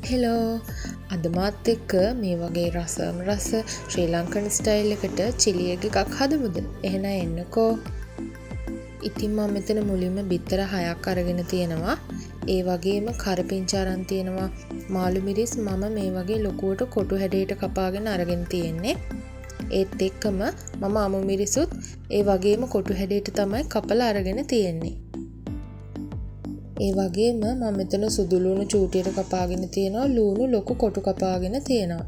Hello අද මාත් එක්ක මේ වගේ රසම රස ශ්‍රී ලංකන් ස්ටයිල් එකට චිලි එග් එකක් හදමුද? එහෙනම් එන්නකෝ. ඉතින් මම මෙතන මුලින්ම බිත්තර 6ක් අරගෙන තියෙනවා. ඒ වගේම කරපිංචා අරන් තියෙනවා. මාළු මිරිස් මම මේ වගේ ලොකුවට කොටු හැඩයට කපාගෙන අරගෙන තියෙන්නේ. ඒත් එක්කම මම අමු මිරිසුත් ඒ වගේම කොටු හැඩයට තමයි කපලා අරගෙන තියෙන්නේ. ඒ වගේම මම මෙතන සුදු ලුණු චූටියට කපාගෙන තියෙනවා. ලුණු ලොකු කොටු කපාගෙන තියෙනවා.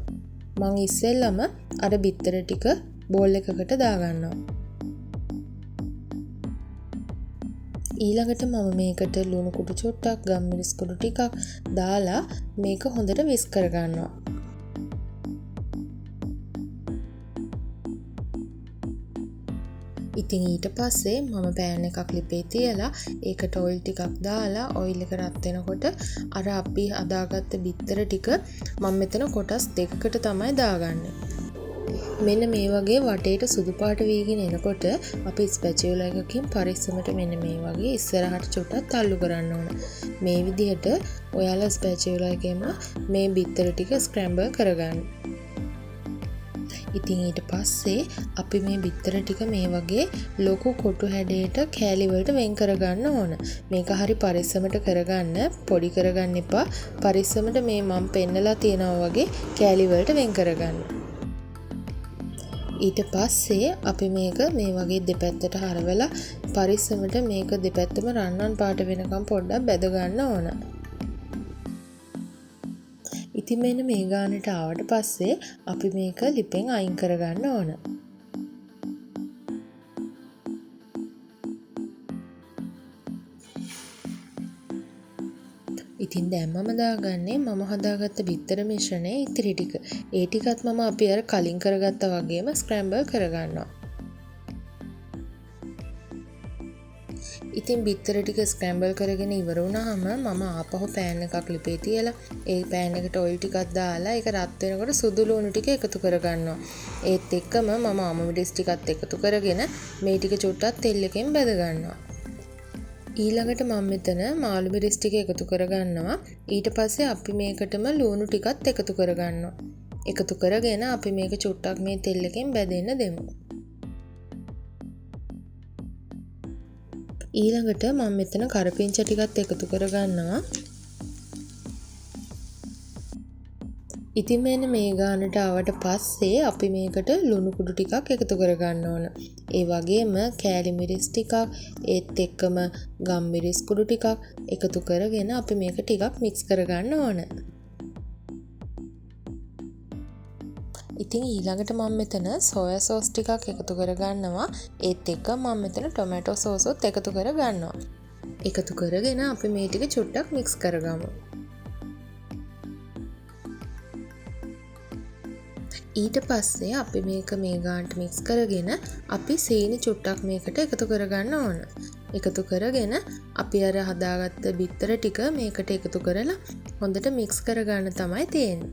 මං ඉස්සෙල්ලම අර බිත්තර ටික බෝල් එකකට දාගන්නවා. ඊළඟට මම මේකට ලුණු කුඩු චුට්ටක්, ගම්මිරිස් කුඩු ටිකක් දාලා මේක හොඳට විස් කරගන්නවා. ඉතින් ඊට පස්සේ මම පෑන් එකක් ලිපේ තියලා ඒකට ඔයිල් ටිකක් දාලා ඔයිල් එක රත් වෙනකොට අර අපි හදාගත්ත බිත්තර ටික මම මෙතන කොටස් දෙකකට තමයි දාගන්නේ. මෙන්න මේ වගේ වටේට සුදු පාට වීගෙන එනකොට අපි ස්පැචියුලා එකකින් පරිස්සමට මෙන්න මේ වගේ ඉස්සරහට චුට්ටක් තල්ලු කරන්න ඕන. මේ විදිහට ඔයාලා ස්පැචියුලා එකෙම මේ බිත්තර ටික ස්ක්‍රැම්බල් කරගන්න. ඉතින් ඊට පස්සේ අපි මේ බිත්තර ටික මේ වගේ ලොකු කොටු හැඩයට කෑලි වලට වෙන් කරගන්න ඕන. මේක හරි පරිස්සමට කරගන්න, පොඩි කරගන්න එපා. පරිස්සමට මේ මම පෙන්නලා තියනවා වගේ කෑලි වලට වෙන් කරගන්න. ඊට පස්සේ අපි මේක මේ වගේ දෙපැත්තට හරවලා පරිස්සමට මේක දෙපැත්තම රන්වන් පාට වෙනකම් පොඩ්ඩක් බැද ගන්න ඕන. ඉතින් මෙන්න මේ ගානට ආවට පස්සේ අපි මේක ලිපෙන් අයින් කරගන්න ඕන. ඉතින් දැන් මම දාගන්නේ මම හදාගත්ත බිත්තර මිශ්‍රණයේ ඉතිරි ටික. ඒ ටිකත් මම අපි අර කලින් කරගත්තා වගේම ස්ක්‍රැම්බල් කරගන්නවා. ඉතින් බිත්තර ටික ස්ක්‍රැම්බල් කරගෙන ඉවර වුණාම මම ආපහු පෑන් එකක් ලිපේ තියලා ඒ පෑන් එකට ඔයිල් ටිකක් දාලා ඒක රත් වෙනකොට සුදු ලුණු ටික එකතු කරගන්නවා. ඒත් එක්කම මම අමු මිරිස් ටිකත් එකතු කරගෙන මේ ටික චුට්ටක් තෙල් එකෙන් බැද ගන්නවා. ඊළඟට මම මෙතන මාළු මිරිස් ටික එකතු කරගන්නවා. ඊට පස්සේ අපි මේකටම ලුණු ටිකත් එකතු කරගන්නවා. එකතු කරගෙන අපි මේක චුට්ටක් මේ තෙල් එකෙන් බැදෙන්න දෙමු. ඊළඟට මම මෙතන කරපිංචා ටිකත් එකතු කරගන්නවා. ඉතින් මෙන්න මේ ගානට ආවට පස්සේ අපි මේකට ලුණු කුඩු ටිකක් එකතු කරගන්න ඕන. ඒ වගේම කෑලි මිරිස් ටිකක් ඒත් එක්කම ගම් මිරිස් කුඩු ටිකක් එකතු කරගෙන අපි මේක ටිකක් මික්ස් කරගන්න ඕන. ඉතින් ඊළඟට මම මෙතන සෝයා සෝස් ටිකක් එකතු කරගන්නවා. ඒත් එක්ක මම මෙතන ටොමැටෝ සෝසුත් එකතු කරගන්නවා. එකතු කරගෙන අපි මේ ටික චුට්ටක් මික්ස් කරගමු. ඊට පස්සේ අපි මේක මේ ගානට මික්ස් කරගෙන අපි සීනි චුට්ටක් මේකට එකතු කරගන්න ඕන. එකතු කරගෙන අපි අර හදාගත්ත බිත්තර ටික මේකට එකතු කරලා හොඳට මික්ස් කරගන්න තමයි තියෙන්නේ.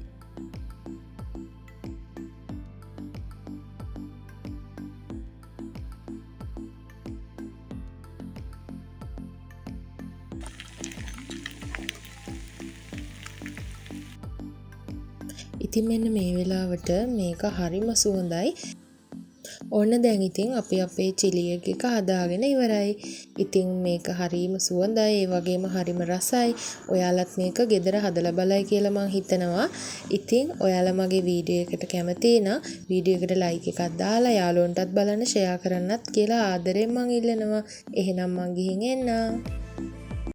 ඉතින් මෙන්න මේ වෙලාවට මේක හරිම සුවඳයි. ඔන්න දැන් ඉතින් අපි අපේ චිලි එග් එක හදාගෙන ඉවරයි. ඉතින් මේක හරිම සුවඳයි, ඒ වගේම හරිම රසයි. ඔයාලත් මේක ගෙදර හදලා බලයි කියලා මං හිතනවා. ඉතින් ඔයාලා මගේ වීඩියෝ එකට කැමති නම් වීඩියෝ එකට ලයික් එකක් දාලා යාළුවන්ටත් බලන්න ෂෙයා කරන්නත් කියලා ආදරෙන් මං ඉල්ලනවා. එහෙනම් මං ගිහින් එන්නම්.